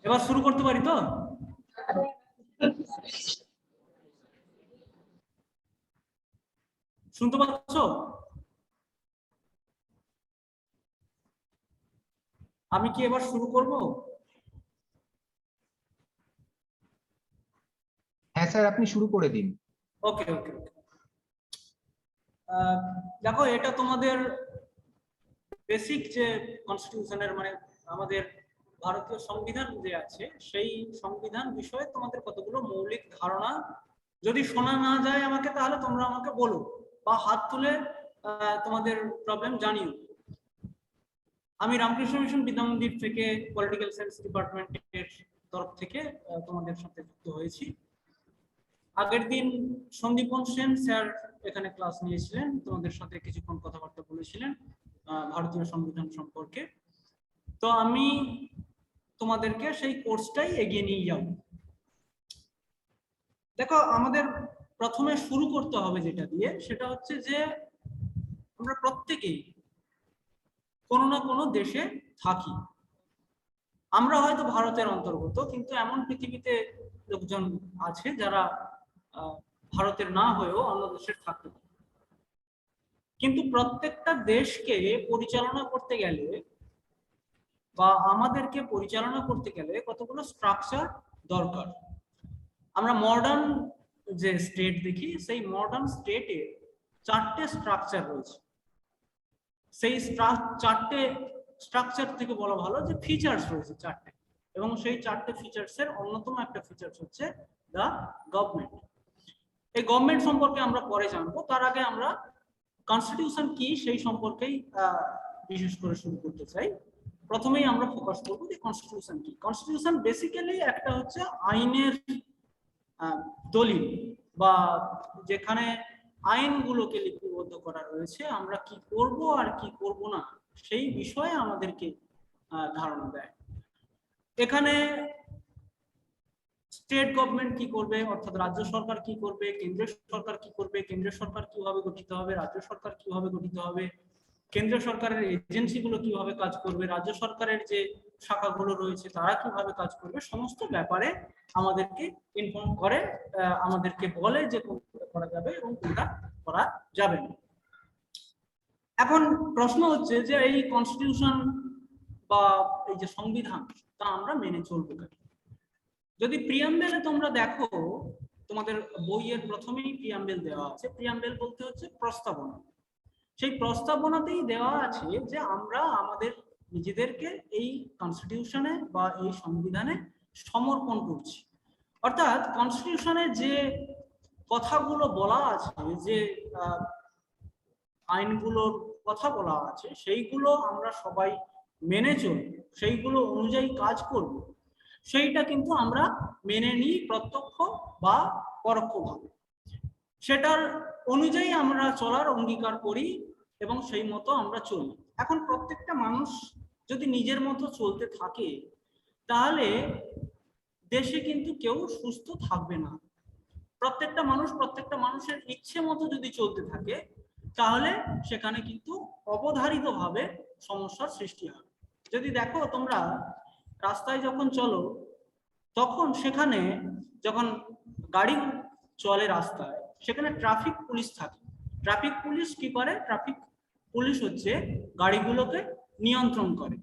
এবার শুরু করতে পারি তো? শুনতে পাচ্ছ? আমি কি এবার শুরু করব? হ্যাঁ স্যার, আপনি শুরু করে দিন। ওকে ওকে। দেখো, এটা তোমাদের বেসিক যে কনস্টিটিউশনের মানে আমাদের ভারতীয় সংবিধান যে আছে সেই সংবিধান বিষয়ে তোমাদের কতগুলো মৌলিক ধারণা যদি শোনা না যায় আমাকে, তাহলে তোমরা আমাকে বলো বা হাত তুলে তোমাদের প্রবলেম জানিও। আমি রামকৃষ্ণ মিশন বিদ্যা মন্দির থেকে পলিটিক্যাল সায়েন্স ডিপার্টমেন্টের তরফ থেকে তোমাদের সাথে যুক্ত হয়েছি। আগের দিন সন্দীপন সেন স্যার এখানে ক্লাস নিয়েছিলেন, তোমাদের সাথে কিছুক্ষণ কথাবার্তা বলেছিলেন ভারতীয় সংবিধান সম্পর্কে। তো আমি তোমাদেরকে সেই কোর্সটাই এগিয়ে নিয়ে যাব। দেখো, আমাদের প্রথমে শুরু করতে হবে যেটা দিয়ে, সেটা হচ্ছে যে আমরা প্রত্যেকেই কোনো না কোনো দেশে থাকি। আমরা হয়তো ভারতের অন্তর্গত, কিন্তু এমন পৃথিবীতে লোকজন আছে যারা ভারতের না হয়েও অন্য দেশের থাকতে পারে। কিন্তু প্রত্যেকটা দেশকে পরিচালনা করতে গেলে বা আমাদেরকে পরিচালনা করতে গেলে কতগুলো স্ট্রাকচার দরকার। আমরা মডার্ন যে স্টেট দেখি, সেই মডার্ন স্টেটে 4টে স্ট্রাকচার রয়েছে। সেই 4টে স্ট্রাকচার থেকে বলা ভালো যে ফিচার্স রয়েছে 4টে, এবং সেই 4টে ফিচার্সের অন্যতম একটা ফিচার্স হচ্ছে দা গভর্নমেন্ট। এই গভর্নমেন্ট সম্পর্কে আমরা পরে জানবো, তার আগে আমরা কনস্টিটিউশন কি সেই সম্পর্কেই বিশেষ করে শুরু করতে চাই। প্রথমেই আমরা ফোকাস করবো যে কনস্টিটিউশন কি। কনস্টিটিউশন বেসিক্যালি একটা হচ্ছে আইনের দলিল, বা যেখানে আইনগুলোকে লিপিবদ্ধ করা রয়েছে, আমরা কি করব আর কি করব না সেই বিষয়ে আমাদেরকে ধারণা দেয়। এখানে স্টেট গভর্নমেন্ট কি করবে, অর্থাৎ রাজ্য সরকার কি করবে, কেন্দ্রীয় সরকার কি করবে, কেন্দ্রীয় সরকার কিভাবে গঠিত হবে, রাজ্য সরকার কিভাবে গঠিত হবে, কেন্দ্রীয় সরকারের এজেন্সিগুলো কিভাবে কাজ করবে, রাজ্য সরকারের যে শাখাগুলো রয়েছে তারা কিভাবে কাজ করবে, সমস্ত ব্যাপারে আমাদেরকে ইনফর্ম করে, আমাদেরকে বলে যে কোনটা করা যাবে এবং কোনটা করা যাবে না। এখন প্রশ্ন হচ্ছে যে এই কনস্টিটিউশন বা এই যে সংবিধান, তা আমরা মেনে চলবো কেন? যদি প্রিয়াম্বেলে তোমরা দেখো, তোমাদের বইয়ের প্রথমেই প্রিয়াম্বেল দেওয়া আছে। প্রিয়াম্বেল বলতে হচ্ছে প্রস্তাবনা। সেই প্রস্তাবনাতেই দেওয়া আছে যে আমরা আমাদের নিজেদেরকে এই কনস্টিটিউশনে বা এই সংবিধানে সমর্পণ করছি। অর্থাৎ কনস্টিটিউশনে যে কথাগুলো বলা আছে, যে আইনগুলোর কথা বলা আছে, সেইগুলো আমরা সবাই মেনে চলব, সেইগুলো অনুযায়ী কাজ করব, সেইটা কিন্তু আমরা মেনে নিই প্রত্যক্ষ বা পরোক্ষভাবে। সেটার অনুযায়ী আমরা চলার অঙ্গীকার করি এবং সেই মতো আমরা চলি। এখন প্রত্যেকটা মানুষ যদি নিজের মতো চলতে থাকে, তাহলে দেশে কিন্তু কেউ সুস্থ থাকবে না। প্রত্যেকটা মানুষের ইচ্ছে মতো যদি চলতে থাকে, তাহলে সেখানে কিন্তু অবধারিতভাবে সমস্যার সৃষ্টি হবে। যদি দেখো, তোমরা রাস্তায় যখন চলো, তখন সেখানে যখন গাড়ি চলে রাস্তায়, সেখানে ট্রাফিক পুলিশ থাকে। ট্রাফিক পুলিশ কি করে? ট্রাফিক পুলিশ হচ্ছে গাড়িগুলোকে নিয়ন্ত্রণ করে।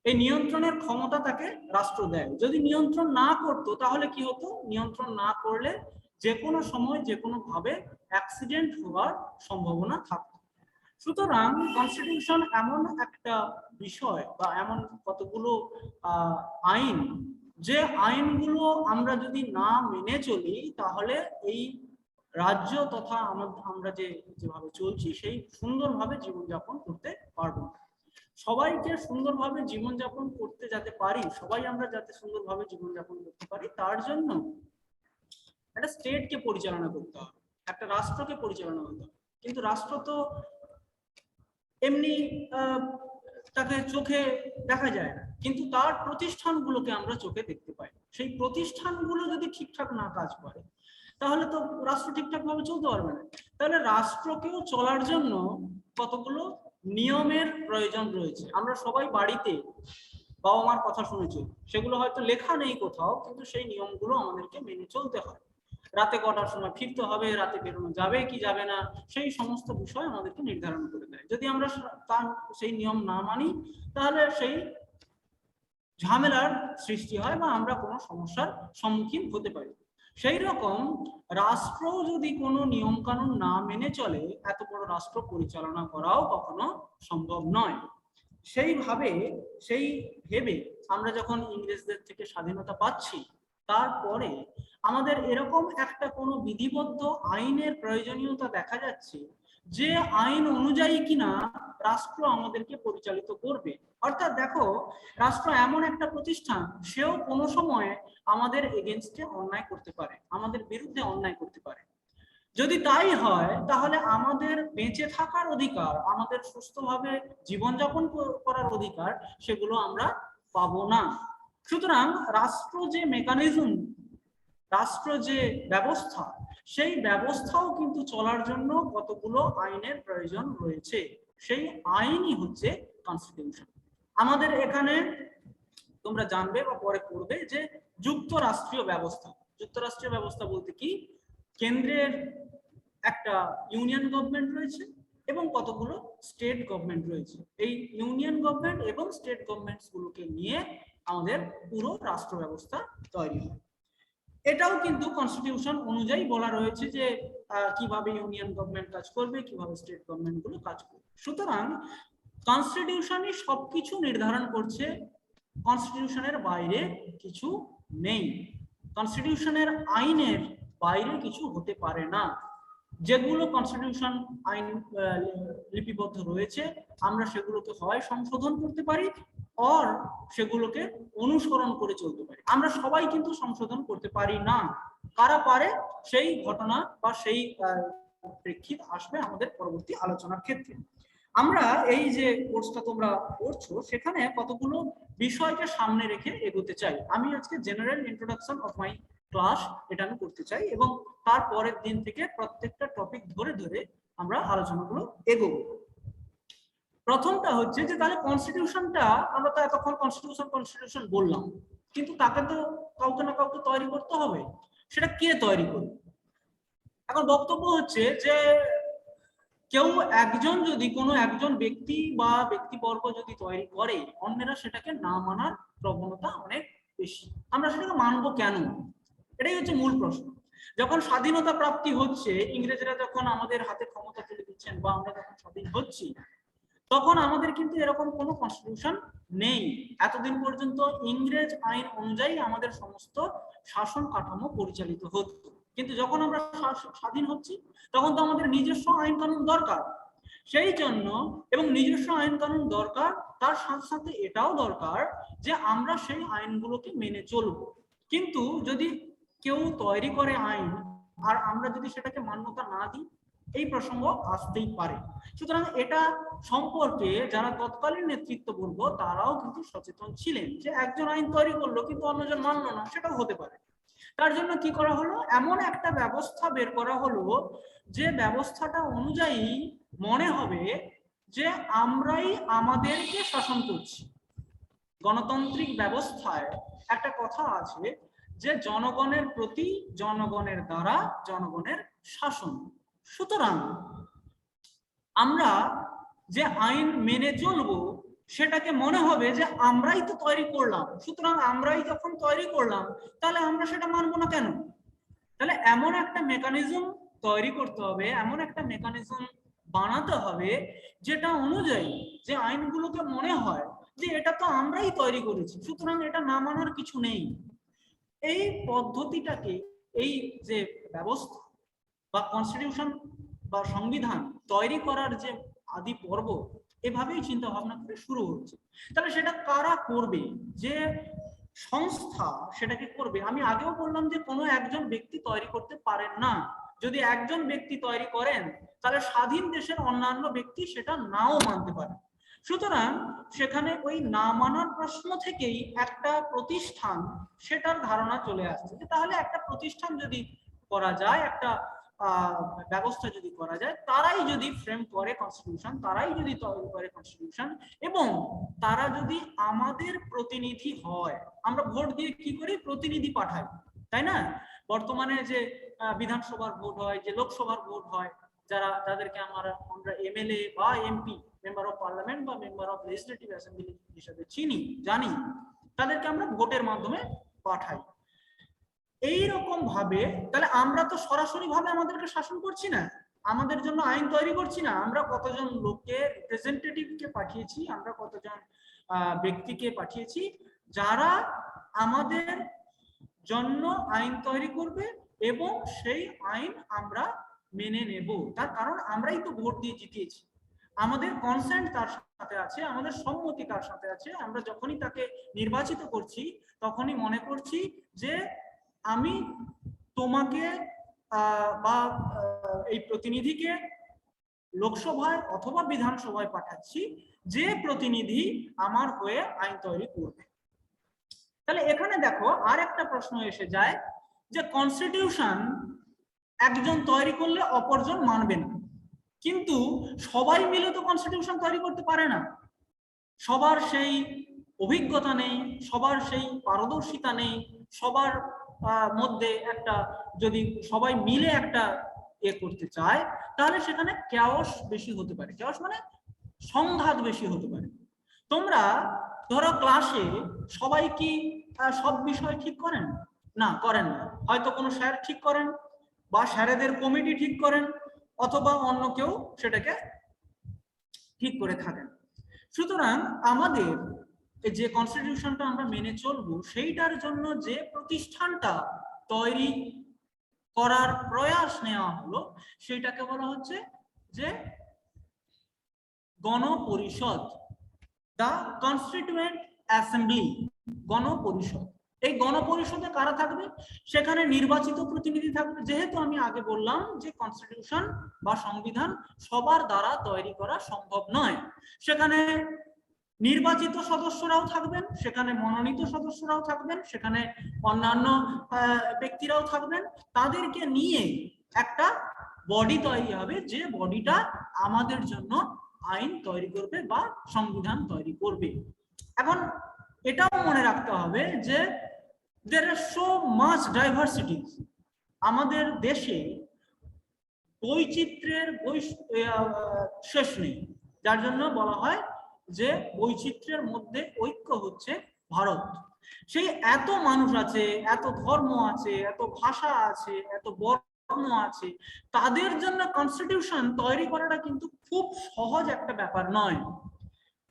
এই নিয়ন্ত্রণের ক্ষমতা তাকে রাষ্ট্র দেয়। যদি নিয়ন্ত্রণ না করতো, তাহলে কি হতো? নিয়ন্ত্রণ না করলে যে কোনো সময় যে কোনো ভাবে অ্যাক্সিডেন্ট হওয়ার সম্ভাবনা থাকতো। সুতরাং কনস্টিটিউশন এমন একটা বিষয় বা এমন কতগুলো আইন, যে আইনগুলো আমরা যদি না মেনে চলি, তাহলে এই রাজ্য তথা আমরা যেভাবে চলছি সেই সুন্দরভাবে জীবনযাপন করতে পারবো না। সবাইকে সুন্দরভাবে জীবনযাপন করতে যাতে পারি, সবাই আমরা যাতে সুন্দরভাবে জীবনযাপন করতে পারি, তার জন্য একটা স্টেটকে পরিচালনা করতে হবে, একটা রাষ্ট্রকে পরিচালনা করতে হবে। কিন্তু রাষ্ট্র তো এমনি তাকে চোখে দেখা যায় না, কিন্তু তার প্রতিষ্ঠানগুলোকে আমরা চোখে দেখতে পাই। সেই প্রতিষ্ঠানগুলো যদি ঠিকঠাক না কাজ করে, তাহলে তো রাষ্ট্র ঠিকঠাক ভাবে চলতে পারবে না। তাহলে রাষ্ট্রকেও চলার জন্য কতগুলো নিয়মের প্রয়োজন রয়েছে। আমরা সবাই বাড়িতে বাবা মার কথা শুনেছি, সেগুলো হয়তো লেখা নেই কোথাও, কিন্তু সেই নিয়মগুলো আমাদেরকে মেনে চলতে হয়। রাতে কটার সময় ফিরতে হবে, রাতে বেরোনো যাবে কি যাবে না, সেই সমস্ত বিষয় আমাদেরকে নির্ধারণ করে দেয়। যদি আমরা তার সেই নিয়ম না মানি, তাহলে সেই ঝামেলার সৃষ্টি হয় বা আমরা কোনো সমস্যার সম্মুখীন হতে পারি। সেই রকম রাষ্ট্র যদি কোনো নিয়ম কানুন না মেনে চলে, এত বড় রাষ্ট্র পরিচালনা করাও কখনো সম্ভব নয়। সেই ভেবে আমরা যখন ইংরেজদের থেকে স্বাধীনতা পাচ্ছি, তারপরে আমাদের এরকম একটা কোনো বিধিবদ্ধ আইনের প্রয়োজনীয়তা দেখা যাচ্ছে, যে আইন অনুযায়ী কিনা রাষ্ট্র আমাদেরকে পরিচালিত করবে। অর্থাৎ দেখো, রাষ্ট্র এমন একটা প্রতিষ্ঠান, সেও কোনো সময় আমাদের এগেনস্টে অন্যায় করতে পারে, আমাদের বিরুদ্ধে অন্যায় করতে পারে। যদি তাই হয়, তাহলে আমাদের বেঁচে থাকার অধিকার, আমাদের সুস্থভাবে জীবনযাপন করার অধিকার, সেগুলো আমরা পাবো না। সুতরাং রাষ্ট্র যে মেকানিজম, রাষ্ট্র যে ব্যবস্থা, সেই ব্যবস্থাও কিন্তু চলার জন্য কতগুলো আইনের প্রয়োজন রয়েছে। সেই আইনই হচ্ছে কনস্টিটিউশন। আমাদের এখানে তোমরা জানবে বা পরে পড়বে যে যুক্তরাষ্ট্রীয় ব্যবস্থা। যুক্তরাষ্ট্রীয় ব্যবস্থা বলতে কি, কেন্দ্রের একটা ইউনিয়ন গভর্নমেন্ট রয়েছে এবং কতগুলো স্টেট গভর্নমেন্ট রয়েছে। এই ইউনিয়ন গভর্নমেন্ট এবং স্টেট গভর্নমেন্টস গুলোকে নিয়ে আমাদের পুরো রাষ্ট্র ব্যবস্থা তৈরি হয়। এটাও কিন্তু কনস্টিটিউশন অনুযায়ী বলা রয়েছে যে কিভাবে ইউনিয়ন গভর্নমেন্ট কাজ করবে, কিভাবে স্টেট গভর্নমেন্ট গুলো কাজ করবে। সুতরাং কনস্টিটিউশনই সবকিছু নির্ধারণ করছে, কনস্টিটিউশনের বাইরে কিছু নেই। কনস্টিটিউশনের আইনের বাইরে কিছু হতে পারে না। যেগুলো কনস্টিটিউশন আইন লিপিবদ্ধ রয়েছে, আমরা সেগুলোকে হয় সংশোধন করতে পারি, আর সেগুলোকে অনুসরণ করে চলতে পারি। আমরা সবাই কিন্তু সংশোধন করতে পারি না। কারা পারে, সেই ঘটনা বা সেই প্রেক্ষিত আসবে আমাদের পরবর্তী আলোচনার ক্ষেত্রে। আমরা এই যে কোর্সটা তোমরা পড়ছো, সেখানে কতগুলো বিষয়কে সামনে রেখে এগোতে চাই। আমি আজকে general introduction of my class এটা আমি করতে চাই, এবং তারপরের দিন থেকে প্রত্যেকটা টপিক ধরে ধরে আমরা আলোচনাগুলো এগোবো। প্রথমটা হচ্ছে যে তাহলে কনস্টিটিউশনটা, আমরা তো এতক্ষণ কনস্টিটিউশন বললাম, কিন্তু তাকে তো কাউকে না কাউকে তৈরি করতে হবে। সেটা কে তৈরি করবে? এখন বক্তব্য হচ্ছে যে কেউ একজন, যদি কোনো একজন ব্যক্তি বা ব্যক্তিবর্গ যদি তৈরি করে, অন্যেরা সেটাকে না মানার প্রবণতা অনেক বেশি। আমরা সেটাকে মানবো কেন? এটাই হচ্ছে মূল প্রশ্ন। যখন স্বাধীনতা প্রাপ্তি হচ্ছে, ইংরেজরা যখন আমাদের হাতে ক্ষমতা তুলে দিচ্ছেন বা আমরা যখন স্বাধীন হচ্ছি, তখন আমাদের কিন্তু এরকম কোনো কনস্টিটিউশন নেই। এতদিন পর্যন্ত ইংরেজ আইন অনুযায়ী আমাদের সমস্ত শাসন কাঠামো পরিচালিত হতো। কিন্তু যখন আমরা স্বাধীন হচ্ছি, তখন তো আমাদের নিজস্ব আইন কানুন দরকার। সেই জন্য, এবং নিজস্ব আইন কানুন দরকার, তার সাথে সাথে এটাও দরকার যে আমরা সেই আইনগুলোকে মেনে চলব। কিন্তু যদি কেউ তৈরি করে আইন, আর আমরা যদি সেটাকে মান্যতা না দিই, এই প্রসঙ্গ আসতেই পারে। সুতরাং এটা সম্পর্কে যারা তৎকালীন নেতৃত্ব বলবো, তারাও কিন্তু সচেতন ছিলেন যে একজন আইন তৈরি করলো কিন্তু অন্যজন মানলো না, সেটাও হতে পারে। তার জন্য কি করা হলো, এমন একটা ব্যবস্থা বের করা হলো যে ব্যবস্থাটা অনুযায়ী মনে হবে যে আমরাই আমাদেরকে শাসন করছি। গণতান্ত্রিক ব্যবস্থায় একটা কথা আছে যে জনগণের প্রতি, জনগণের দ্বারা, জনগণের শাসন। সুতরাং আমরা যে আইন মেনে চলবো, সেটাকে মনে হবে যে আমরাই তো তৈরি করলাম। সুতরাং আমরাই যখন তৈরি করলাম, তাহলে আমরা সেটা মানবো না কেন? তাহলে এমন একটা মেকানিজম তৈরি করতে হবে, এমন একটা মেকানিজম বানাতে হবে, যেটা অনুযায়ী যে আইনগুলোকে মনে হয় যে এটা তো আমরাই তৈরি করেছি, সুতরাং এটা না মানার কিছু নেই। এই পদ্ধতিটাকে, এই যে ব্যবস্থা বা কনস্টিটিউশন বা সংবিধান তৈরি করার যে আদি পর্ব, এভাবেই চিন্তা ভাবনা করে শুরু হচ্ছে। তাহলে সেটা কারা করবে? যে সংস্থা সেটাকে করবে। আমি আগেও বললাম যে কোনো একজন ব্যক্তি তৈরি করতে পারেন না। যদি একজন ব্যক্তি তৈরি করেন, তাহলে স্বাধীন দেশের অন্যান্য ব্যক্তি সেটা নাও মানতে পারে। সুতরাং সেখানে ওই না মানার প্রশ্ন থেকেই একটা প্রতিষ্ঠান, সেটার ধারণা চলে আসছে যে তাহলে একটা প্রতিষ্ঠান যদি করা যায়, একটা ব্যবস্থা যদি করা যায়, তারাই যদি ফ্রেম করে কনস্টিটিউশন, তারাই যদি তৈরি করে কনস্টিটিউশন, এবং তারা যদি আমাদের প্রতিনিধি হয়। আমরা ভোট দিয়ে কি করি? প্রতিনিধি পাঠাই, তাই না? বর্তমানে যে বিধানসভার ভোট হয়, যে লোকসভার ভোট হয়, যাদেরকে আমরা এমএলএ বা এমপি, মেম্বার অফ পার্লামেন্ট বা মেম্বার অফ লেজিসলেটিভ অ্যাসেম্বলি হিসেবে জানি, তাদেরকে আমরা ভোটের মাধ্যমে পাঠাই। এইরকম ভাবে তাহলে আমরা তো সরাসরি ভাবে আমাদেরকে শাসন করছি না, আমাদের জন্য আইন তৈরি করছি না। আমরা কতজন লোককে, রিপ্রেজেন্টেটিভকে পাঠিয়েছি, আমরা কতজন ব্যক্তিকে পাঠিয়েছি যারা আমাদের জন্য আইন তৈরি করবে, এবং সেই আইন আমরা মেনে নেব। তার কারণ আমরাই তো ভোট দিয়ে জিতিয়েছি, আমাদের কনসেন্ট তার সাথে আছে, আমাদের সম্মতি তার সাথে আছে। আমরা যখনই তাকে নির্বাচিত করছি তখনই মনে করছি যে আমি তোমাকে বা এই প্রতিনিধিকে লোকসভায় অথবা বিধানসভায় পাঠাচ্ছি, যে প্রতিনিধি আমার হয়ে আইন তৈরি করবে। তাহলে এখানে দেখো আর একটা প্রশ্ন এসে যায় যে কনস্টিটিউশন একজন তৈরি করলে অপরজন মানবে না, কিন্তু সবাই মিলে তো কনস্টিটিউশন তৈরি করতে পারে না। সবার সেই অভিজ্ঞতা নেই, সবার সেই পারদর্শিতা নেই, সবার মধ্যে একটা, যদি সবাই মিলে একটা করতে চায়, তাহলে সেখানে ক্যাওস বেশি হতে পারে। ক্যাওস মানে সংঘাত বেশি হতে পারে। তোমরা ধরো ক্লাসে সবাই কি সব বিষয় ঠিক করেন? না, করেন না। হয়তো কোনো স্যার ঠিক করেন, বা স্যারেদের কমিটি ঠিক করেন, অথবা অন্য কেউ সেটাকে ঠিক করে থাকেন। সুতরাং আমাদের যে কনস্টিটিউশনটা আমরা মেনে চলবো, সেইটার জন্য যে প্রতিষ্ঠানটা তৈরি করার প্রয়াস নেওয়া হলো, সেটাকে বলা হচ্ছে যে গণপরিষদ, দা কনস্টিটিউয়েন্ট অ্যাসেম্বলি, গণপরিষদ। এই গণপরিষদে কারা থাকবে? সেখানে নির্বাচিত প্রতিনিধি থাকবে। যেহেতু আমি আগে বললাম যে কনস্টিটিউশন বা সংবিধান সবার দ্বারা তৈরি করা সম্ভব নয়, সেখানে নির্বাচিত সদস্যরাও থাকবেন, সেখানে মনোনীত সদস্যরাও থাকবেন, সেখানে অন্যান্য ব্যক্তিরাও থাকবেন। তাদেরকে নিয়ে একটা বডি তৈরি হবে, যে বডিটা আমাদের জন্য আইন তৈরি করবে বা সংবিধান তৈরি করবে। এখন এটাও মনে রাখতে হবে যে there are so much diversity, আমাদের দেশে বৈচিত্র্যের শেষ নেই, যার জন্য বলা হয় যে বৈচিত্র্যের মধ্যে ঐক্য হচ্ছে ভারত। সেই এত মানুষ আছে, এত ধর্ম আছে, এত ভাষা আছে, এত বর্ণ আছে, তাদের জন্য কনস্টিটিউশন তৈরি করাটা কিন্তু খুব সহজ একটা ব্যাপার নয়।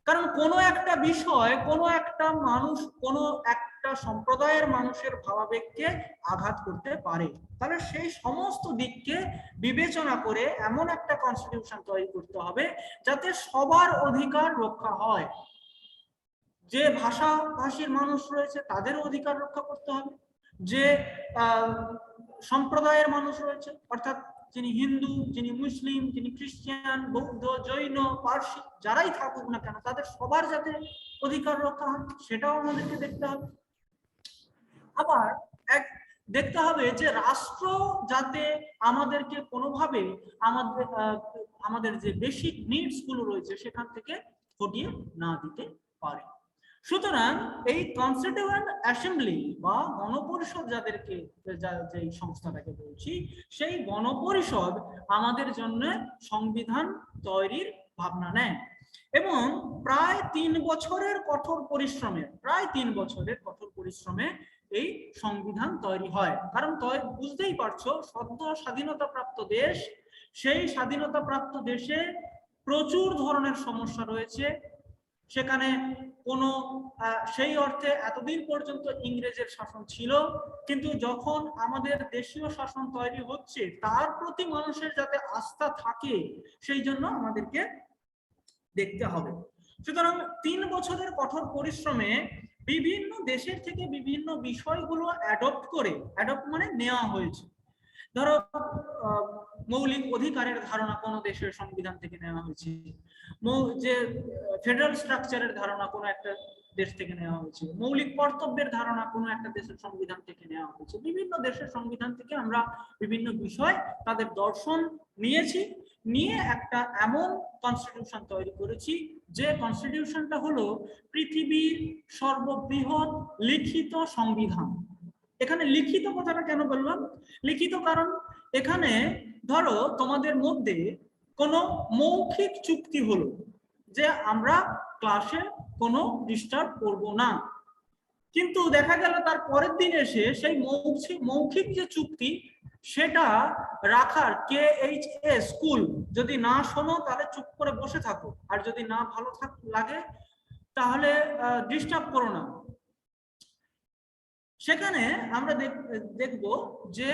কারণ কোনো একটা বিষয়, কোনো একটা মানুষ, কোনো একটা সম্প্রদায়ের মানুষের ভাবাবেগকে আঘাত করতে পারে। তাহলে সেই সমস্ত দিককে বিবেচনা করে এমন একটা কনস্টিটিউশন তৈরি করতে হবে যাতে সবার অধিকার রক্ষা হয়। যে ভাষাভাষীর মানুষ রয়েছে তাদের অধিকার রক্ষা করতে হবে, যে সম্প্রদায়ের মানুষ রয়েছে, অর্থাৎ যিনি হিন্দু, যিনি মুসলিম, যিনি খ্রিস্টান, বৌদ্ধ, জৈন, পার্সি, যারাই থাকুক না কেন, তাদের সবার যাতে অধিকার রক্ষা হয় সেটাও আমাদেরকে দেখতে হবে। আবার দেখতে হবে যে রাষ্ট্র যাতে আমাদেরকে কোনোভাবে আমাদের যে বেসিক নিডস গুলো রয়েছে সেখান থেকে হটিয়ে না দিতে পারে। সুতরাং এই কনস্টিটিউয়েন্ট অ্যাসেম্বলি বা গণপরিষদ যাদেরকে, যে সংস্থাটাকে বলছি, সেই গণপরিষদ আমাদের জন্য সংবিধান তৈরির ভাবনা নেয়, এবং প্রায় 3 বছরের কঠোর পরিশ্রমে এই সংবিধান তৈরি হয়। কারণ বুঝতেই পারছো, সদ্য স্বাধীনতাপ্রাপ্ত দেশ, সেই স্বাধীনতাপ্রাপ্ত দেশে প্রচুর ধরনের সমস্যা রয়েছে। সেখানে কোনো সেই অর্থে এতদিন পর্যন্ত ইংরেজের শাসন ছিল, কিন্তু যখন আমাদের দেশীয় শাসন তৈরি হচ্ছে তার প্রতি মানুষের যাতে আস্থা থাকে, সেই জন্য আমাদেরকে দেখতে হবে। সুতরাং 3 বছরের কঠোর পরিশ্রমে বিভিন্ন দেশের থেকে বিভিন্ন বিষয়গুলো অ্যাডপ্ট মানে নেওয়া হয়েছে। ধরো মৌলিক অধিকারের ধারণা কোনো দেশের সংবিধান থেকে নেওয়া হয়েছে, যে ফেডারেল স্ট্রাকচারের ধারণা কোনো একটা দেশ থেকে নেওয়া হয়েছে, মৌলিক কর্তব্যের ধারণা কোনো একটা দেশের সংবিধান থেকে নেওয়া হয়েছে। বিভিন্ন দেশের সংবিধান থেকে আমরা বিভিন্ন বিষয় তাদের দর্শন নিয়েছি, নিয়ে একটা এমন কনস্টিটিউশন তৈরি করেছি যে কনস্টিটিউশনটা হলো পৃথিবীর সর্ববৃহৎ লিখিত সংবিধান। এখানে লিখিত কথাটা কেন বললাম? লিখিত কারণ এখানে ধরো তোমাদের মধ্যে কোনো মৌখিক চুক্তি হলো যে আমরা ক্লাসে কোনো ডিস্টার্ব করব না, কিন্তু দেখা গেল তার পরের দিন এসে সেই মৌখিক যে চুক্তি সেটা রাখার স্কুল যদি না শোনো তাহলে চুপ করে বসে থাকো, আর যদি না ভালো লাগে তাহলে ডিস্টার্ব করো না। সেখানে আমরা দেখব যে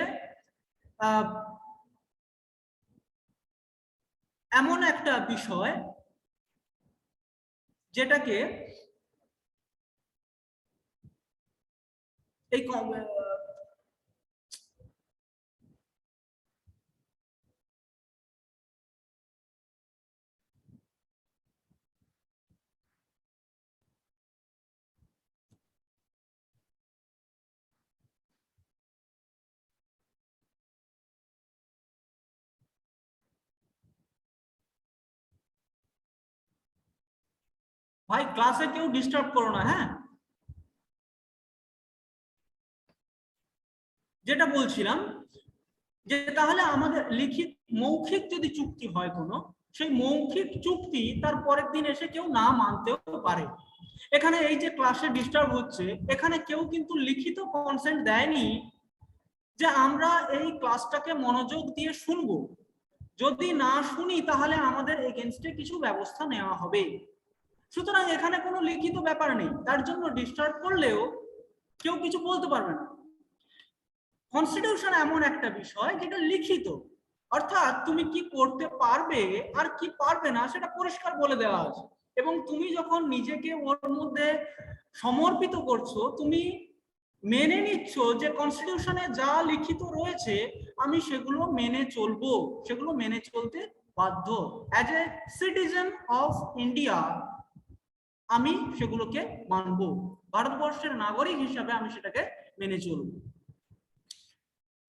এমন একটা বিষয় যেটাকে এই ভাই ক্লাসে কেউ ডিস্টার্ব করো না, হ্যাঁ? যেটা বলছিলাম যে তাহলে আমাদের লিখিত মৌখিক যদি চুক্তি হয় কোনো, সেই মৌখিক চুক্তি তার পরের দিন এসে কেউ না মানতেও পারে। এখানে এই যে ক্লাসে ডিস্টার্ব হচ্ছে, এখানে কেউ কিন্তু লিখিত কনসেন্ট দেয়নি যে আমরা এই ক্লাসটাকে মনোযোগ দিয়ে শুনবো, যদি না শুনি তাহলে আমাদের এগেইনস্টে কিছু ব্যবস্থা নেওয়া হবে। সুতরাং এখানে কোনো লিখিত ব্যাপার নেই, তার জন্য ডিস্টার্ব করলেও কেউ কিছু বলতে পারবে না। কনস্টিটিউশন এমন একটা বিষয় যেটা লিখিত, অর্থাৎ তুমি কি করতে পারবে আর কি পারবে না সেটা পরিষ্কার বলে দেওয়া আছে, এবং তুমি যখন নিজেকে ওর মধ্যে সমর্পিত করছো, তুমি মেনে নিচ্ছ যে কনস্টিটিউশনে যা লিখিত রয়েছে আমি সেগুলো মেনে চলবো, সেগুলো মেনে চলতে বাধ্য। As a citizen of India আমি সেগুলোকে মানবো, ভারতবর্ষের নাগরিক হিসাবে আমি সেটাকে মেনে চলবো।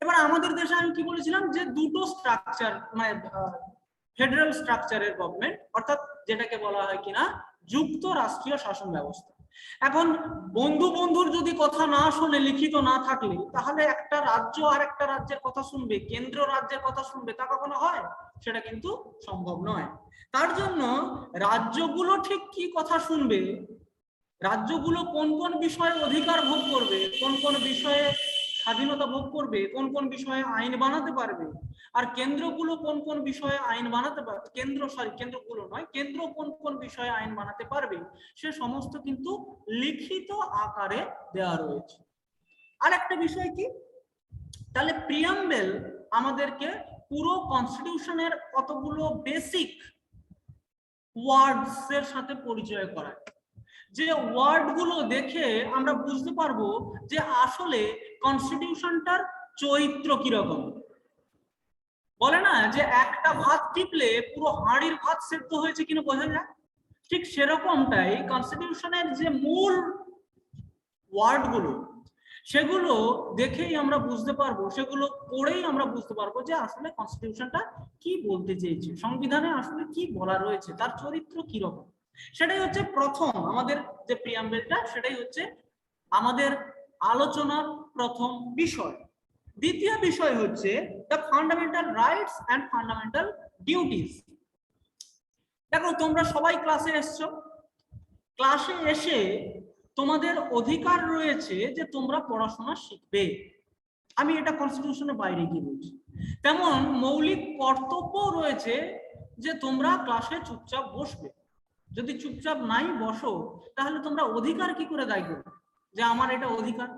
এবার আমাদের দেশে আমি কি বলেছিলাম যে দুটো স্ট্রাকচার, মানে ফেডারেল স্ট্রাকচারের গভর্নমেন্ট, অর্থাৎ যেটাকে বলা হয় কিনা যুক্ত রাষ্ট্রীয় শাসন ব্যবস্থা। এখন বন্ধুর যদি কথা না শুনে, লিখিত না থাকলে, তাহলে একটা রাজ্য আর একটা রাজ্যের কথা শুনবে, কেন্দ্র রাজ্যের কথা শুনবে, তা কখনো হয়? সেটা কিন্তু সম্ভব নয়। তার জন্য রাজ্যগুলো ঠিক কি কথা শুনবে, রাজ্যগুলো কোন কোন বিষয়ে অধিকার ভোগ করবে, কোন কোন বিষয়ে স্বাধীনতা ভোগ করবে, কোন কোন বিষয়ে আইন বানাতে পারবে, আর কেন্দ্রগুলো কোন কোন বিষয়ে আইন বানাতে পারবে, কেন্দ্রগুলো নয়, কেন্দ্র কোন কোন বিষয়ে আইন বানাতে পারবে, সে সমস্ত কিন্তু লিখিত আকারে দেওয়া রয়েছে। আর একটা বিষয় কি, তাহলে প্রিয়াম্বেল আমাদেরকে পুরো কনস্টিটিউশনের কতগুলো বেসিক ওয়ার্ডস এর সাথে পরিচয় করায়, যে ওয়ার্ড গুলো দেখে আমরা বুঝতে পারবো যে আসলে কনস্টিটিউশনটার চরিত্র কিরকম। বলে না যে একটা ভাত টিপলে পুরো হাঁড়ির ভাত সেদ্ধ হয়েছে কিনা বোঝা যায়, ঠিক সেরকমটাই কনস্টিটিউশনের যে মূল ওয়ার্ড গুলো, সেগুলো দেখেই আমরা বুঝতে পারবো, সেগুলো পড়েই আমরা বুঝতে পারবো যে আসলে কনস্টিটিউশনটা কি বলতে চেয়েছে, সংবিধানে আসলে কি বলা রয়েছে, তার চরিত্র কিরকম। সেটাই হচ্ছে প্রথম আমাদের যে প্রিয়াম্বেলটা, সেটাই হচ্ছে আমাদের আলোচনার প্রথম বিষয়। দ্বিতীয় বিষয় হচ্ছে the fundamental rights and fundamental duties. দেখো তোমরা সবাই ক্লাসে এসছো, ক্লাসে এসে তোমাদের অধিকার রয়েছে যে তোমরা পড়াশোনা শিখবে, আমি এটা কনস্টিটিউশনের বাইরে গিয়ে বলছি। তেমন মৌলিক কর্তব্য রয়েছে যে তোমরা ক্লাসে চুপচাপ বসবে, যদি চুপচাপ নাই বসো তাহলে তোমরা অধিকার কি করে দায়ী করবে যে আমার এটা অধিকার?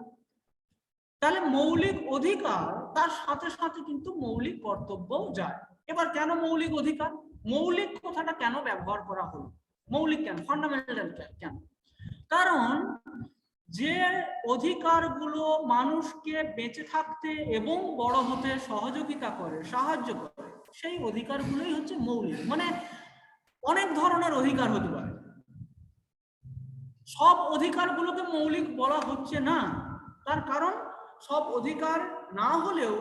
তাহলে মৌলিক অধিকার তার সাথে সাথে কিন্তু মৌলিক কর্তব্যও যায়। এবার কেন মৌলিক অধিকার, মৌলিক কথাটা কেন ব্যবহার করা হলো, মৌলিক কেন, ফান্ডামেন্টাল কেন? কারণ যে অধিকারগুলো মানুষকে বেঁচে থাকতে এবং বড় হতে সহযোগিতা করে, সাহায্য করে, সেই অধিকারগুলোই হচ্ছে মৌলিক। মানে অনেক ধরনের অধিকার হতে পারে, সব অধিকারগুলোকে মৌলিক বলা হচ্ছে না। তার কারণ সব অধিকার না হলেও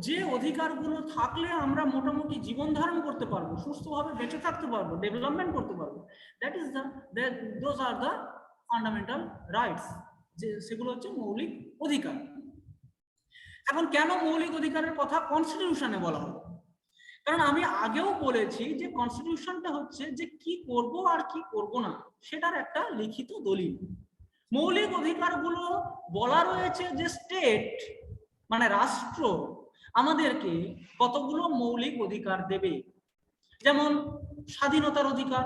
যে অধিকারগুলো থাকলে আমরা মোটামুটি জীবন ধারণ করতে পারবো, সুস্থভাবে বেঁচে থাকতে পারবো, ডেভেলপমেন্ট করতে পারবো, that is those are the fundamental rights, যে সেগুলো হচ্ছে মৌলিক অধিকার। এখন কেন মৌলিক অধিকারের কথা কনস্টিটিউশনে বলা হলো? কারণ আমি আগেও বলেছি যে কনস্টিটিউশনটা হচ্ছে যে কি করব আর কি করব না সেটার একটা লিখিত দলিল। মৌলিক অধিকারগুলো বলা রয়েছে যে স্টেট মানে রাষ্ট্র আমাদেরকে কতগুলো মৌলিক অধিকার দেবে, যেমন স্বাধীনতার অধিকার,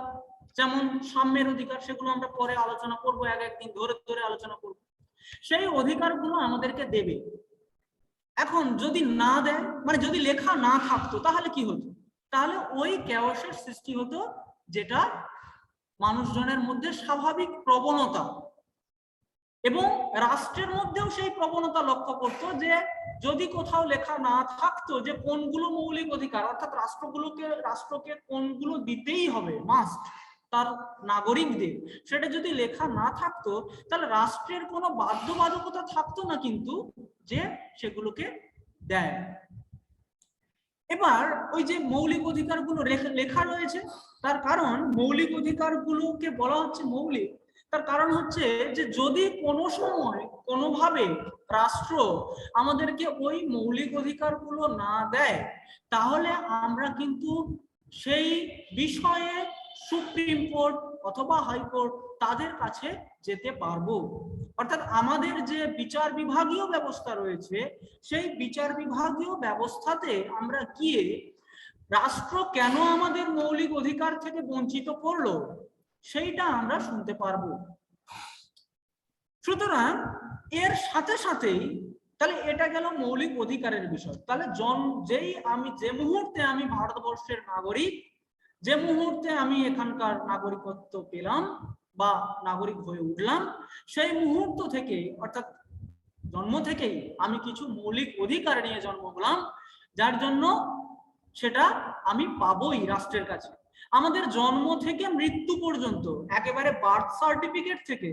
যেমন সাম্যের অধিকার, সেগুলো আমরা পরে আলোচনা করব, একদিন ধরে ধরে আলোচনা করব। সেই অধিকারগুলো আমাদেরকে দেবে। এখন যদি না দেয়, মানে যদি লেখা না থাকতো তাহলে কি হতো? তাহলে ওই ক্যাওসের সৃষ্টি হতো, যেটা মানুষজনের মধ্যে স্বাভাবিক প্রবণতা, এবং রাষ্ট্রের মধ্যেও সেই প্রবণতা লক্ষ্য করতো যে যদি কোথাও লেখা না থাকতো যে কোনগুলো মৌলিক অধিকার, অর্থাৎ রাষ্ট্রকে কোনগুলো দিতেই হবে মাস্ট তার নাগরিকদের, সেটা যদি লেখা না থাকতো তাহলে রাষ্ট্রের কোনো বাধ্যবাধকতা থাকতো না কিন্তু যে সেগুলোকে দেয়। এবার ওই যে মৌলিক অধিকারগুলো লেখা রয়েছে, তার কারণ মৌলিক অধিকারগুলোকে বলা হচ্ছে মৌলিক, তার কারণ হচ্ছে যে যদি কোনো সময় কোনোভাবে রাষ্ট্র আমাদেরকে ওই মৌলিক অধিকারগুলো না দেয় তাহলে আমরা কিন্তু সেই বিষয়ে সুপ্রিম কোর্ট অথবা হাইকোর্ট তাদের কাছে যেতে পারবো। অর্থাৎ আমাদের যে বিচার বিভাগীয় ব্যবস্থা রয়েছে সেই বিচার বিভাগীয় ব্যবস্থাতে আমরা গিয়ে রাষ্ট্র কেন আমাদের মৌলিক অধিকার থেকে বঞ্চিত করলো সেইটা আমরা শুনতে পারবো। সুতরাং এর সাথে সাথেই তাহলে এটা গেল মৌলিক অধিকারের বিষয়। তাহলে যে মুহূর্তে আমি ভারতবর্ষের নাগরিক, যে মুহূর্তে আমি এখানকার নাগরিকত্ব পেলাম বা নাগরিক হয়ে উঠলাম, সেই মুহূর্ত থেকে অর্থাৎ জন্ম থেকেই আমি কিছু মৌলিক অধিকার নিয়ে জন্ম হলাম, যার জন্য সেটা আমি পাবোই রাষ্ট্রের কাছে। আমাদের জন্ম থেকে মৃত্যু পর্যন্ত একেবারে বার্থ সার্টিফিকেট থেকে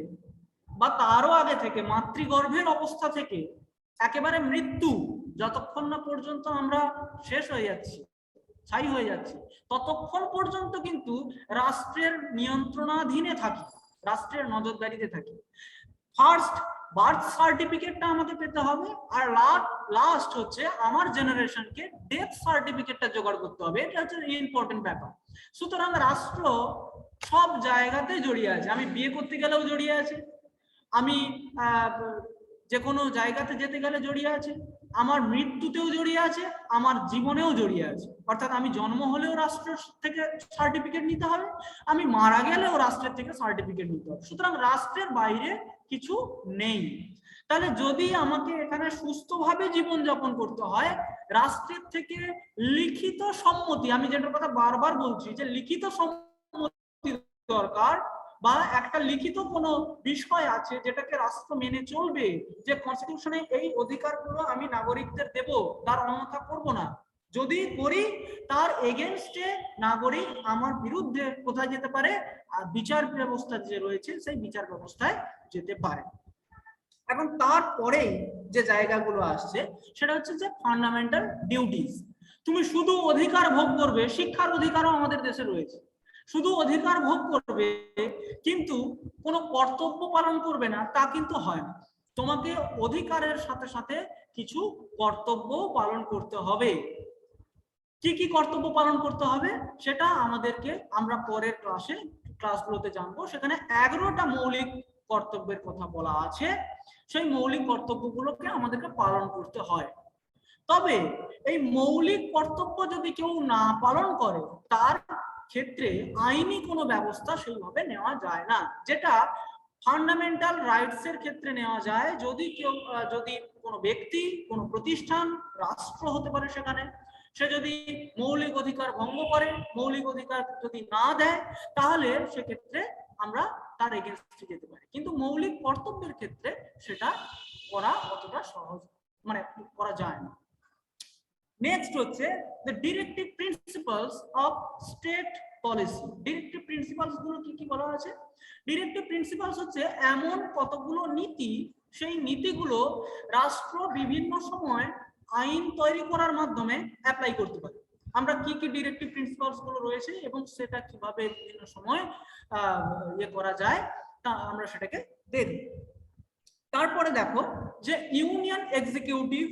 বা তারও আগে থেকে মাতৃগর্ভের অবস্থা থেকে একেবারে মৃত্যু, যতক্ষণ না পর্যন্ত আমরা শেষ হয়ে যাচ্ছি, ছাই হয়ে যাচ্ছে, ততক্ষণ পর্যন্ত কিন্তু রাষ্ট্রের নিয়ন্ত্রণাধীনে থাকি, রাষ্ট্রের নজরদারিতে থাকি। ফার্স্ট বার্থ সার্টিফিকেটটা আমাকে পেতে হবে, আর লাস্ট হচ্ছে আমার জেনারেশনকে ডেথ সার্টিফিকেটটা জোগাড় করতে হবে। এটা হচ্ছে ইম্পর্টেন্ট ব্যাপার। সুতরাং রাষ্ট্র সব জায়গাতে জড়িয়ে আছে। আমি বিয়ে করতে গেলেও জড়িয়ে আছে, আমি যে কোনো জায়গাতে যেতে গেলে জড়িয়ে আছে, আমার মৃত্যুতেও জড়িয়ে আছে, আমার জীবনেও জড়িয়ে আছে। অর্থাৎ আমি জন্ম হলেও রাষ্ট্রের থেকে সার্টিফিকেট নিতে হবে, আমি মারা গেলেও রাষ্ট্রের থেকে সার্টিফিকেট নিতে হবে। সুতরাং রাষ্ট্রের বাইরে কিছু নেই। তাহলে যদি আমাকে এখানে সুস্থভাবে জীবনযাপন করতে হয়, রাষ্ট্রের থেকে লিখিত সম্মতি, আমি যেটার কথা বারবার বলছি যে লিখিত সম্মতি দরকার, বা একটা লিখিত কোনো বিষয় আছে যেটাকে রাষ্ট্র মেনে চলবে, যে কনস্টিটিউশনে এই অধিকারগুলো আমি নাগরিকদের দেব, তার অন্যথা করব না। যদি করি তার এগেনস্টে নাগরিক আমার বিরুদ্ধে কোথায় যেতে পারে, আর বিচার ব্যবস্থা যে রয়েছে সেই বিচার ব্যবস্থায় যেতে পারে। এখন তারপরে যে জায়গাগুলো আসছে সেটা হচ্ছে যে ফান্ডামেন্টাল ডিউটিস। তুমি শুধু অধিকার ভোগ করবে, শিক্ষার অধিকারও আমাদের দেশে রয়েছে, শুধু অধিকার ভোগ করবে কিন্তু কোনো কর্তব্য পালন করবে না, তা কিন্তু হয় না। তোমাকে অধিকারের সাথে সাথে কিছু কর্তব্য পালন করতে হবে। কি কি কর্তব্য পালন করতে হবে সেটা আমাদেরকে আমরা পরের ক্লাসগুলোতে জানবো। সেখানে 11টা মৌলিক কর্তব্যের কথা বলা আছে, সেই মৌলিক কর্তব্যগুলোকে আমাদেরকে পালন করতে হয়। তবে এই মৌলিক কর্তব্য যদি কেউ না পালন করে তার ক্ষেত্রে আইনি কোনো ব্যবস্থা সেইভাবে নেওয়া যায় না, যেটা ফান্ডামেন্টাল রাইটস এর ক্ষেত্রে নেওয়া যায়। যদি কোনো ব্যক্তি, কোনো প্রতিষ্ঠান, রাষ্ট্র হতে পারে, সেখানে সে যদি মৌলিক অধিকার ভঙ্গ করে, মৌলিক অধিকার যদি না দেয়, তাহলে সেক্ষেত্রে আমরা তার এগেনস্টে যেতে পারি, কিন্তু মৌলিক কর্তব্যের ক্ষেত্রে সেটা করা অতটা সহজ মানে করা যায় না। নেক্সট হচ্ছে the directive principles of state policy. Directive principles গুলো কি কি বলা আছে? ডিরেক্টিভ প্রিন্সিপালস হচ্ছে এমন কতগুলো নীতি, সেই নীতিগুলো রাষ্ট্র বিভিন্ন সময় আইন তৈরি করার মাধ্যমে অ্যাপ্লাই করতে পারে। আমরা কি কি ডিরেক্টিভ প্রিন্সিপালস গুলো রয়েছে এবং সেটা কিভাবে বিভিন্ন সময় ইয়ে করা যায় তা আমরা সেটাকে দেখব। তারপরে দেখো যে union executive,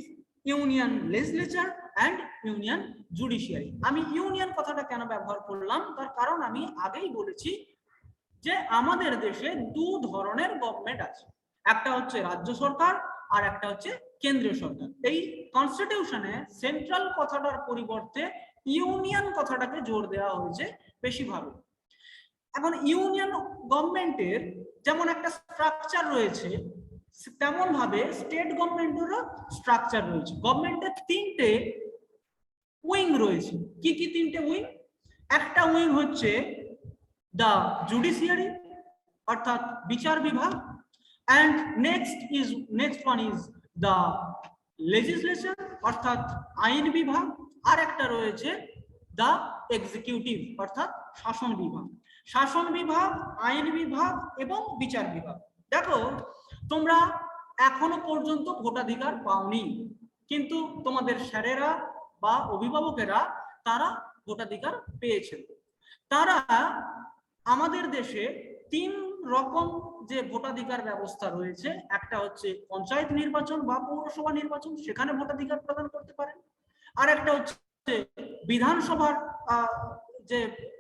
union legislature and union judiciary. আমি ইউনিয়ন কথাটা কেন ব্যবহার করলাম তার কারণ আমি আগেই বলেছি যে আমাদের দেশে দু ধরনের গভর্নমেন্ট আছে, একটা হচ্ছে রাজ্য সরকার আর একটা হচ্ছে কেন্দ্রীয় সরকার। এই কনস্টিটিউশনে সেন্ট্রাল কথাটার পরিবর্তে ইউনিয়ন কথাটাকে জোর দেওয়া হয়েছে বেশিভাবে। এখন ইউনিয়ন গভর্নমেন্টের যেমন একটা স্ট্রাকচার রয়েছে তেমন ভাবে স্টেট গভর্নমেন্টেরও স্ট্রাকচার রয়েছে। গভর্নমেন্টের তিনটে উইং রয়েছে। কি কি তিনটে উইং? একটা উইং হচ্ছে দ্য জুডিশিয়ারি অর্থাৎ বিচার বিভাগ, and next one is the legislature অর্থাৎ আইন বিভাগ, আর একটা রয়েছে দ্য এক্সিকিউটিভ অর্থাৎ শাসন বিভাগ। শাসন বিভাগ, আইন বিভাগ এবং বিচার বিভাগ। দেখো তোমরা এখনো পর্যন্ত ভোটাধিকার পাওনি, কিন্তু তোমাদের স্যারেরা বা অভিভাবকেরা তারা ভোটাধিকার পেয়েছেন। তারা আমাদের দেশে তিন রকম যে ভোটাধিকার ব্যবস্থা রয়েছে, একটা হচ্ছে পঞ্চায়েত নির্বাচন বা পৌরসভা নির্বাচন, সেখানে ভোটাধিকার প্রদান করতে পারেন। আর একটা হচ্ছে বিধানসভার যে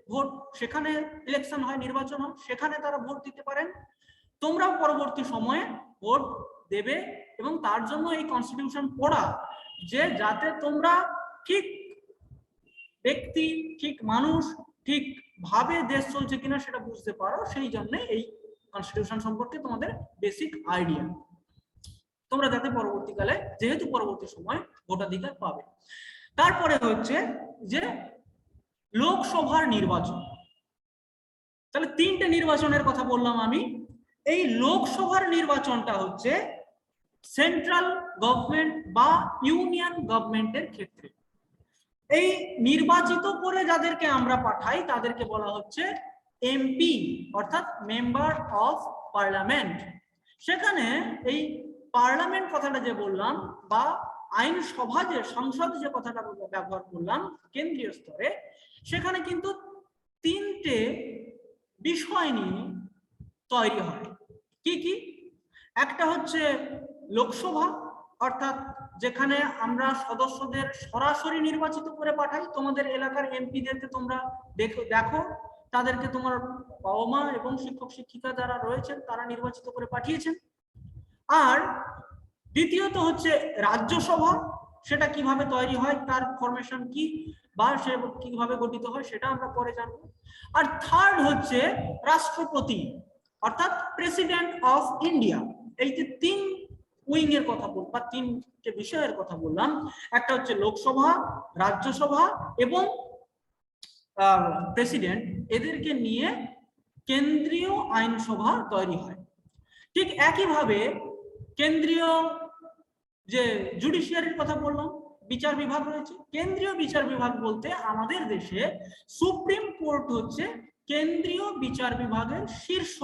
ভোট, সেখানে ইলেকশন হয়, নির্বাচন হয়, সেখানে তারা ভোট দিতে পারেন। তোমরাও পরবর্তী সময়ে ভোট দেবে এবং তার জন্য এই কনস্টিটিউশন পড়া, যে যাতে তোমরা ঠিক ব্যক্তি, ঠিক মানুষ, ঠিক ভাবে দেশ চলছে কিনা সেটা বুঝতে পারো, সেই জন্য এই কনস্টিটিউশন সম্পর্কে তোমাদের বেসিক আইডিয়া, তোমরা যাতে পরবর্তীকালে যেহেতু পরবর্তী সময় ভোটাধিকার পাবে। তারপরে হচ্ছে যে লোকসভার নির্বাচন। তাহলে তিনটে নির্বাচনের কথা বললাম আমি। এই লোকসভার নির্বাচনটা হচ্ছে সেন্ট্রাল গভর্নমেন্ট বা ইউনিয়ন গভর্নমেন্টের ক্ষেত্রে। এই নির্বাচিত করে যাদেরকে আমরা পাঠাই তাদেরকে বলা হচ্ছে এমপি অর্থাৎ মেম্বার অফ পার্লামেন্ট। সেখানে এই পার্লামেন্ট কথাটা যে বললাম বা আইনসভা যে সংসদ যে কথাটা ব্যবহার করলাম কেন্দ্রীয় স্তরে, সেখানে কিন্তু তিনটে বিষয় নিয়ে তৈরি হয়। কি কি? একটা হচ্ছে লোকসভা অর্থাৎ যেখানে আমরা সদস্যদের সরাসরি নির্বাচিত করে পাঠাই। তোমাদের এলাকার এমপিদেরকে তোমরা দেখো তাদেরকে তোমার বাবা মা এবং শিক্ষক শিক্ষিকা যারা রয়েছেন তারা নির্বাচিত করে পাঠিয়েছেন। আর দ্বিতীয়ত হচ্ছে রাজ্যসভা, সেটা কিভাবে তৈরি হয়, তার ফরমেশন কি বা সে কিভাবে গঠিত হয় সেটা আমরা পরে জানবো। আর থার্ড হচ্ছে রাষ্ট্রপতি অর্থাৎ প্রেসিডেন্ট অফ ইন্ডিয়া। এই যে তিন উইং এর কথা বলবো বা তিনটে বিষয়ের কথা বললাম, একটা হচ্ছে লোকসভা, রাজ্যসভা এবং প্রেসিডেন্ট, এদেরকে নিয়ে কেন্দ্রীয় আইনসভা তৈরি হয়। ঠিক একইভাবে কেন্দ্রীয় যে জুডিশিয়ারির কথা বললাম, বিচার বিভাগ রয়েছে। কেন্দ্রীয় বিচার বিভাগ বলতে আমাদের দেশে সুপ্রিম কোর্ট হচ্ছে কেন্দ্রীয় বিচার বিভাগের শীর্ষ,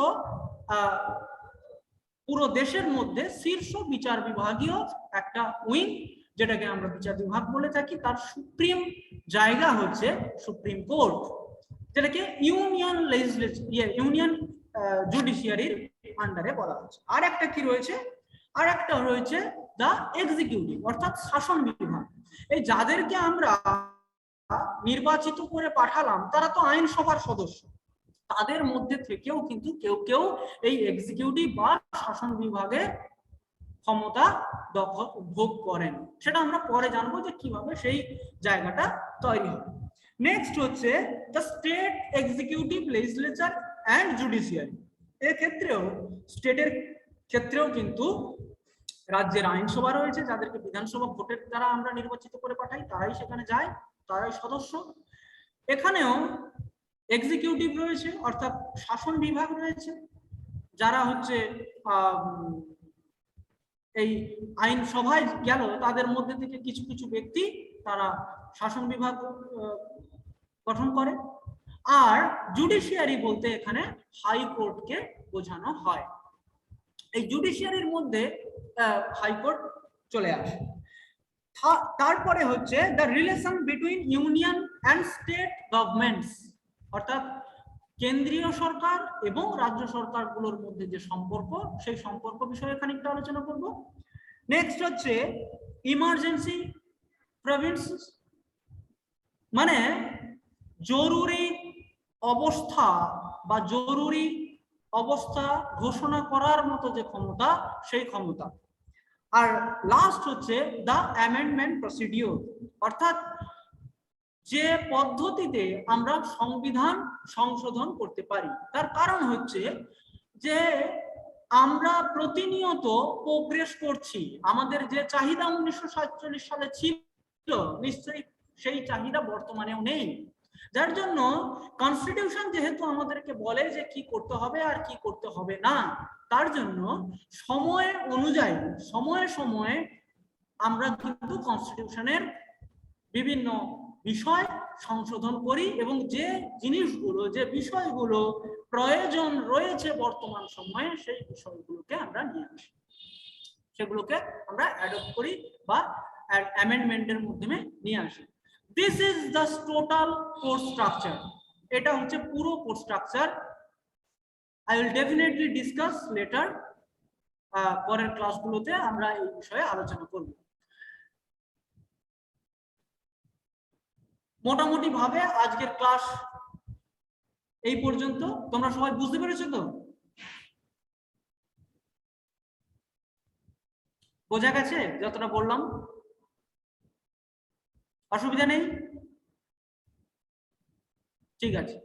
পুরো দেশের মধ্যে শীর্ষ বিচার বিভাগীয় একটা উইং, যেটাকে আমরা বিচার বিভাগ বলে থাকি। তার সুপ্রিম জায়গা হচ্ছে সুপ্রিম কোর্ট, যেটাকে ইউনিয়ন ইউনিয়ন জুডিশিয়ারির আন্ডারে বলা হচ্ছে। আর একটা কি রয়েছে? আর একটা রয়েছে দা এক্সিকিউটিভ অর্থাৎ শাসন বিভাগ। এই যাদেরকে আমরা নির্বাচিত করে পাঠালাম তারা তো আইনসভার সদস্য, তাদের মধ্যে থেকেও কিন্তু কেউ কেউ এই এক্সিকিউটিভ বা শাসন বিভাগে ক্ষমতা দখল ভোগ করেন। সেটা আমরা পরে জানবো যে কিভাবে সেই জায়গাটা তৈরি হবে। নেক্সট হচ্ছে the state executive, legislature and judiciary. এক্ষেত্রেও স্টেটের ক্ষেত্রেও কিন্তু রাজ্যের আইনসভা রয়েছে, যাদেরকে বিধানসভা ভোটের দ্বারা আমরা নির্বাচিত করে পাঠাই, তারাই সেখানে যায়, তারাই সদস্য। এখানেও এক্সিকিউটিভ রয়েছে অর্থাৎ শাসন বিভাগ রয়েছে, যারা হচ্ছে এই আইনসভায় গেল তাদের মধ্যে থেকে কিছু কিছু ব্যক্তি তারা শাসন বিভাগ গঠন করে। আর জুডিশিয়ারি বলতে এখানে হাইকোর্টকে বোঝানো হয়। এই জুডিশিয়ারির মধ্যে হাইকোর্ট চলে আসে। তারপরে হচ্ছে the relation between union and state governments, অর্থাৎ কেন্দ্রীয় সরকার এবং রাজ্য সরকারগুলোর মধ্যে যে সম্পর্ক, সেই সম্পর্ক বিষয়ে খানিকটা আলোচনা করব। নেক্সট হচ্ছে ইমার্জেন্সি প্রভিন্সেস, মানে জরুরি অবস্থা বা জরুরি অবস্থা ঘোষণা করার মতো যে ক্ষমতা, সেই ক্ষমতা। আর লাস্ট হচ্ছে দ্য অ্যামেন্ডমেন্ট প্রসিডিওর, অর্থাৎ যে পদ্ধতিতে আমরা সংবিধান সংশোধন করতে পারি। তার কারণ হচ্ছে যে আমরা প্রতিনিয়ত প্রোগ্রেস করছি, আমাদের যে চাহিদা 1947 সালে ছিল নিশ্চয়ই সেই চাহিদা বর্তমানেও নেই। যার জন্য কনস্টিটিউশন যেহেতু আমাদেরকে বলে যে কি করতে হবে আর কি করতে হবে না, তার জন্য সময় অনুযায়ী সময়ে সময়ে আমরা কিন্তু কনস্টিটিউশনের বিভিন্ন বিষয় সংশোধন করি এবং যে জিনিসগুলো, যে বিষয়গুলো প্রয়োজন রয়েছে বর্তমান সময়ে, সেই বিষয়গুলোকে আমরা নিয়ে আসি, সেগুলোকে আমরা অ্যাডপ্ট করি বা অ্যামেন্ডমেন্টের মাধ্যমে নিয়ে আসি। This is the total course structure. এটা হচ্ছে পুরো course structure. I will definitely discuss letter, পরের ক্লাসগুলোতে আমরা এই বিষয়ে আলোচনা করব। মোটামুটি ভাবে আজকের ক্লাস এই পর্যন্ত। তোমরা সবাই বুঝতে পেরেছো তো? বোঝা গেছে যতটা বললাম? অসুবিধা নেই? ঠিক আছে।